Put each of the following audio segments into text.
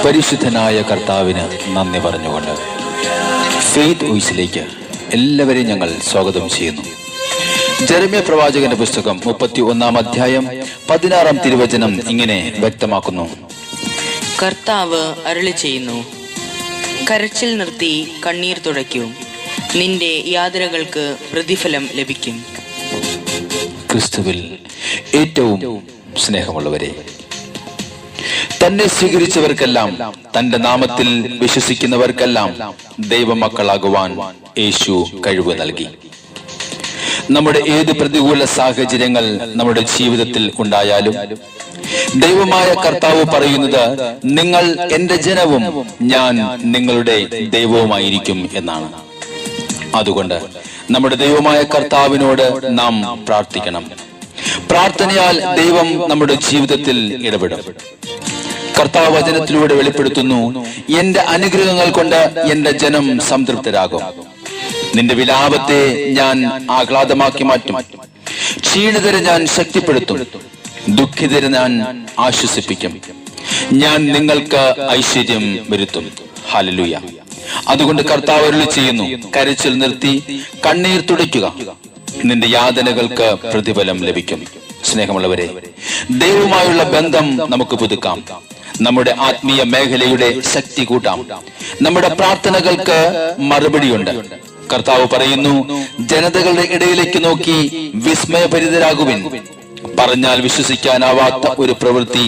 പരിശുദ്ധനായ കർത്താവിന് നന്ദി പറഞ്ഞുകൊണ്ട് ഫെയ്ത്ത് വോയിസിലേക്ക് എല്ലാവരെയും ഞങ്ങൾ സ്വാഗതം ചെയ്യുന്നു. ജെറമ്യ പ്രവാചകന്റെ പുസ്തകം 31 അധ്യായം 16 തിരുവചനം ഇങ്ങനെ വ്യക്തമാക്കുന്നു: കർത്താവ് അരുളി ചെയ്യുന്നു, കരച്ചിൽ നിർത്തി കണ്ണീർ തുടയ്ക്കൂ, നിന്റെ യാതനകൾക്ക് പ്രതിഫലം ലഭിക്കും. ക്രിസ്തുവിൽ ഏറ്റവും സ്നേഹമുള്ളവരെ, തന്നെ സ്വീകരിച്ചവർക്കെല്ലാം, തന്റെ നാമത്തിൽ വിശ്വസിക്കുന്നവർക്കെല്ലാം ദൈവമക്കളാകുവാൻ യേശു കഴിവ് നൽകി. നമ്മുടെ ഏത് പ്രതികൂല സാഹചര്യങ്ങൾ നമ്മുടെ ജീവിതത്തിൽ ഉണ്ടായാലും ദൈവമായ കർത്താവ് പറയുന്നത്, നിങ്ങൾ എന്റെ ജനവും ഞാൻ നിങ്ങളുടെ ദൈവവുമായിരിക്കും എന്നാണ്. അതുകൊണ്ട് നമ്മുടെ ദൈവമായ കർത്താവിനോട് നാം പ്രാർത്ഥിക്കണം. പ്രാർത്ഥനയാൽ ദൈവം നമ്മുടെ ജീവിതത്തിൽ ഇടപെടും. കർത്താവ് വചനത്തിലൂടെ വെളിപ്പെടുത്തുന്നു, എന്റെ അനുഗ്രഹങ്ങൾ കൊണ്ട് എന്റെ ജനം സംതൃപ്തരാകും. നിന്റെ വിലാപത്തെ ഞാൻ ആഹ്ലാദമാക്കി മാറ്റും. ക്ഷീണിതരെ ഞാൻ ശക്തിപ്പെടുത്തും, ദുഃഖിതരെ ഞാൻ ആശ്വസിപ്പിക്കും. ഞാൻ നിങ്ങൾക്ക് ഐശ്വര്യം വരുത്തും. ഹല്ലേലൂയ. അതുകൊണ്ട് കർത്താവ് അരുളി ചെയ്യുന്നു, കരച്ചിൽ നിർത്തി കണ്ണീർ തുടയ്ക്കുക, നിന്റെ യാതനകൾക്ക് പ്രതിഫലം ലഭിക്കും. സ്നേഹമുള്ളവരെ, ദൈവവുമായുള്ള ബന്ധം നമുക്ക് പുതുക്കാം. നമ്മുടെ ആത്മീയ മേഖലയുടെ ശക്തി കൂട്ടാം. നമ്മുടെ പ്രാർത്ഥനകൾക്ക് മറുപടിയുണ്ട്. കർത്താവ് പറയുന്നു, ജനതകളുടെ ഇടയിലേക്ക് നോക്കി വിസ്മയഭരിതരാകുവിൻ. പറഞ്ഞാൽ വിശ്വസിക്കാനാവാത്ത ഒരു പ്രവൃത്തി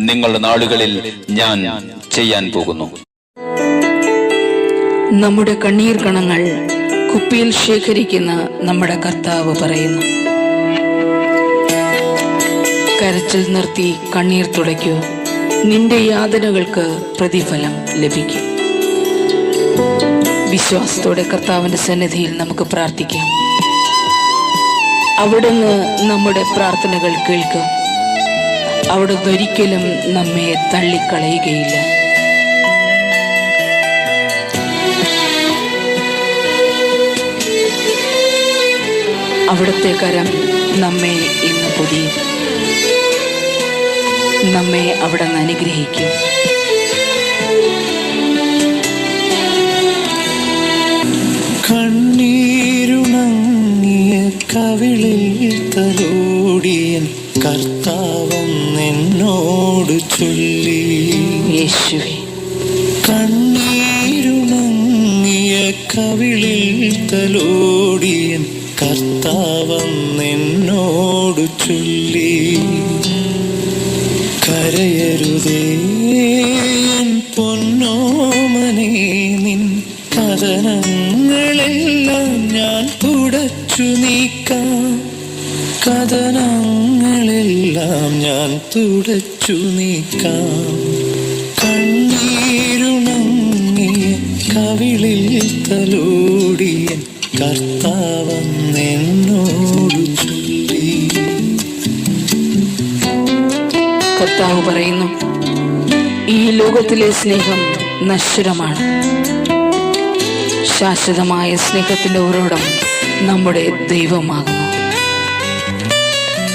നിങ്ങളുടെ നാടുകളിൽ ഞാൻ ചെയ്യാൻ പോകുന്നു. നമ്മുടെ കണ്ണീർ കണങ്ങൾ കുപ്പിയിൽ ശേഖരിക്കുന്ന നമ്മുടെ കർത്താവ് പറയുന്നു, കരച്ചിൽ നിർത്തി കണ്ണീർ തുടയ്ക്കൂ, നിന്റെ യാതനകൾക്ക് പ്രതിഫലം ലഭിക്കും. വിശ്വാസത്തോടെ കർത്താവിന്റെ സന്നിധിയിൽ നമുക്ക് പ്രാർത്ഥിക്കാം. അവിടുന്ന് നമ്മുടെ പ്രാർത്ഥനകൾ കേൾക്കും. അവിടുന്ന് ഒരിക്കലും നമ്മെ തള്ളിക്കളയുകയില്ല. അവിടുത്തെ കരം നമ്മെ ഇന്ന് പൊതിയും. നമ്മെ അവിടുന്ന് അനുഗ്രഹിക്കും. കണ്ണീരുണങ്ങിയ കവിളിൽ തലോടിയൻ കർത്താവൻ എന്നോട് ചൊല്ലി. യേശുവേ, കണ്ണീരുണങ്ങിയ കവിളിൽ തലോടിയൻ കർത്താവൻ എന്നോട് ചൊല്ലി. കരയരുതേ എൻ പൊന്നോമനേ, നിൻ കഥനങ്ങളെല്ലാം ഞാൻ തുടച്ചു നീക്കാം. കഥനങ്ങളെല്ലാം ഞാൻ തുടച്ചു നീക്കാം. കണ്ണീരുണങ്ങിയ കവിളിൽ തലോടിയൻ കർത്താവൻ എന്നോട് ചൊല്ലി. കർത്താവ് പറയുന്നു, ഈ ലോകത്തിലെ സ്നേഹം നശ്വരമാണ്. ശാശ്വതമായ സ്നേഹത്തിന്റെ ഉറവിടം നമ്മുടെ ദൈവമാകുന്നു.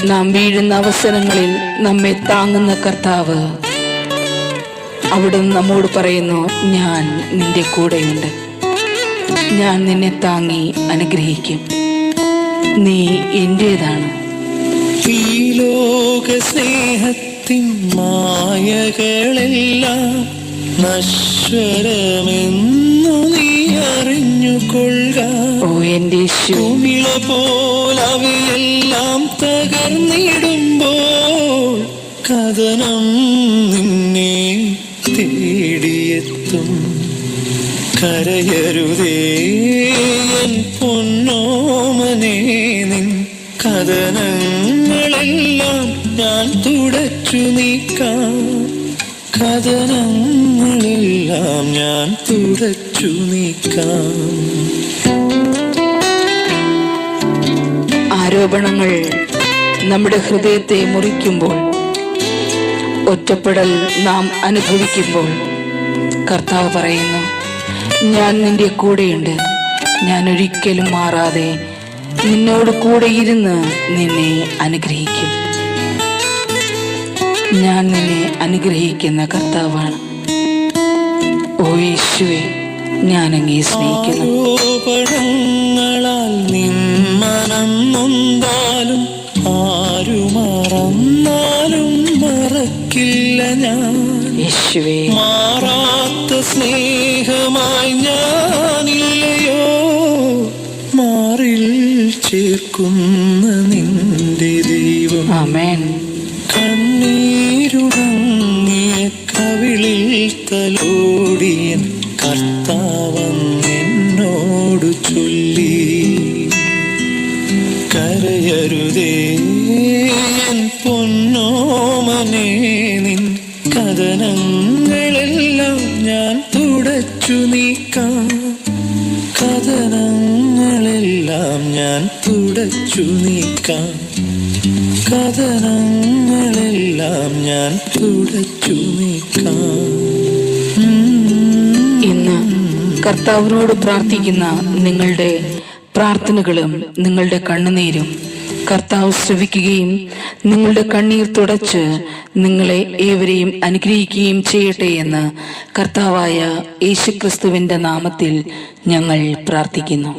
നാം വീഴുന്ന അവസരങ്ങളിൽ നമ്മെ താങ്ങുന്ന കർത്താവ്, അവിടുന്ന് നമ്മോട് പറയുന്നു, ഞാൻ നിന്റെ കൂടെയുണ്ട്. ഞാൻ നിന്നെ താങ്ങി അനുഗ്രഹിക്കും. നീ എന്റേതാണ്. ഈ ലോക സ്നേഹത്തിൻ മായകളെല്ലാം നശ്വരമെന്നു നീ അറിഞ്ഞുകൊള്ളുക. ഓ എന്റെ കുമിള പോലവയെല്ലാം തകർന്നിടുമ്പോൾ കഥനം നിന്നെ തേടിയെത്തും. കരയരുതേ എൻ പൊന്നോമനേ, നിൻ കഥനങ്ങളെല്ലാം ഞാൻ തുടച്ചു നീക്കാം. കഥനങ്ങളെല്ലാം ഞാൻ തുടച്ചു നീക്കാം. ആരോപണങ്ങൾ നമ്മുടെ ഹൃദയത്തെ മുറിക്കുമ്പോൾ, ഒറ്റപ്പെടൽ നാം അനുഭവിക്കുമ്പോൾ, കർത്താവ് പറയുന്നു, ഞാൻ നിന്റെ കൂടെയുണ്ട്. ഞാൻ ഒരിക്കലും മാറാതെ നിന്നോട് കൂടെ ഇരുന്ന് നിന്നെ അനുഗ്രഹിക്കും. ഞാൻ നിന്നെ അനുഗ്രഹിക്കുന്ന കർത്താവാണ്. ഓ യേശുവേ, ഞാൻ അങ്ങേ സ്നേഹിക്കുന്നു. ആരോപണങ്ങളാൽ നിൻ മനം നൊന്താലും ആരു മറന്നാലും മറക്കില്ല ഞാൻ. യേശുവേ, മാറാത്ത സ്നേഹമായി ഞാനില്ലയോ, മാറിൽ ചേർക്കുന്ന നിന്റെ ദൈവം. ആമേൻ. കണ്ണീരുണങ്ങിയ കവിളിൽ തലോടിയൻ കർത്താവെന്നോടു ചൊല്ലി, കരയരുതേ എൻ പൊന്നോമനേ, നിൻ കഥനങ്ങളെല്ലാം ഞാൻ തുടച്ചു നീക്കാം. കഥനങ്ങളെല്ലാം ഞാൻ തുടച്ചു നീക്കാം. കഥനങ്ങളെല്ലാം ഞാൻ തുടച്ചു നീക്കാം. ഇന്ന് കർത്താവിനോട് പ്രാർത്ഥിക്കുന്ന നിങ്ങളുടെ പ്രാർത്ഥനകളും നിങ്ങളുടെ കണ്ണുനീരും കർത്താവ് ശ്രവിക്കുകയും നിങ്ങളുടെ കണ്ണീർ തുടച്ച് നിങ്ങളെ ഏവരെയും അനുഗ്രഹിക്കുകയും ചെയ്യട്ടെ എന്ന് കർത്താവായ യേശുക്രിസ്തുവിന്റെ നാമത്തിൽ ഞങ്ങൾ പ്രാർത്ഥിക്കുന്നു.